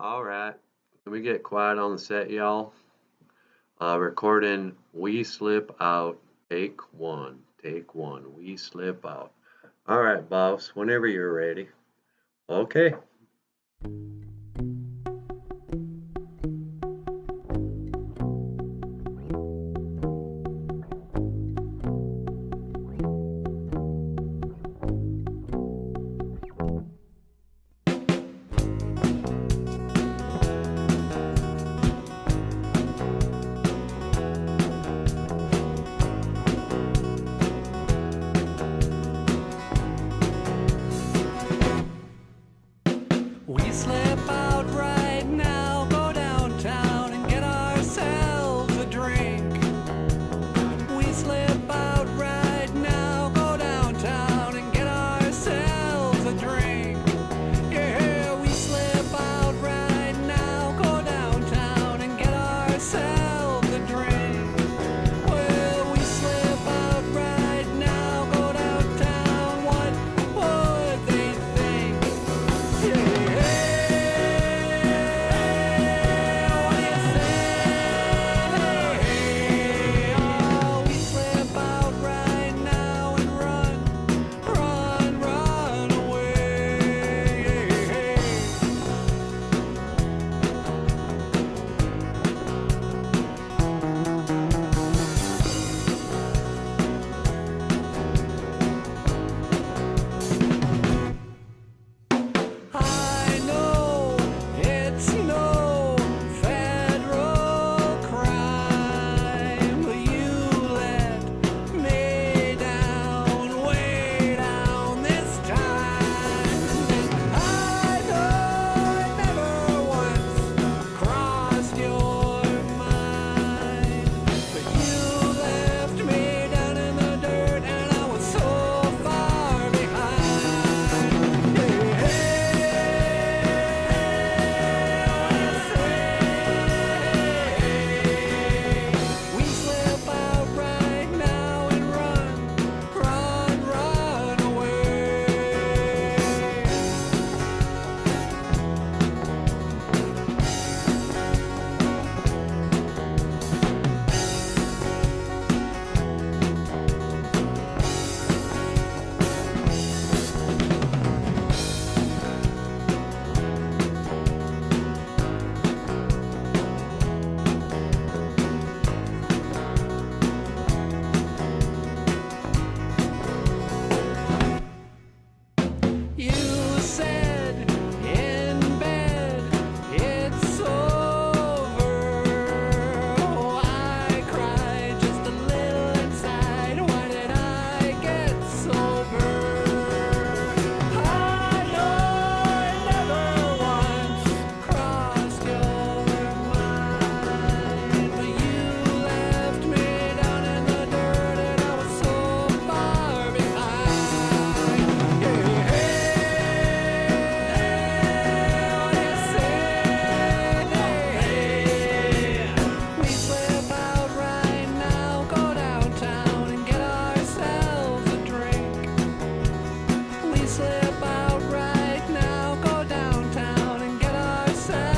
All right. Can we get quiet on the set, y'all? Recording We Slip Out. Take one. Take one. We slip out. All right, boss. Whenever you're ready. Okay. We slip out right now, go downtown and get ourselves a drink. We slip out right now, go downtown and get ourselves a drink. Yeah, we slip out right now, go downtown and get ourselves a drink. Well, we slip out right now, go downtown, what would they think? I know it's no federal crime, but you let me down, way down this time. I know I never once crossed your mind, but you left me down in the dirt, and I was so far behind. We slip out right now and run away. You said in bed it's over. Oh, I cried just a little inside. Why did I get sober? I know I never once crossed your mind, but you left me down in the dirt, and I was so far behind. We slip out right now, go downtown and get ourselves a drink. We slip out right now, go downtown and get ourselves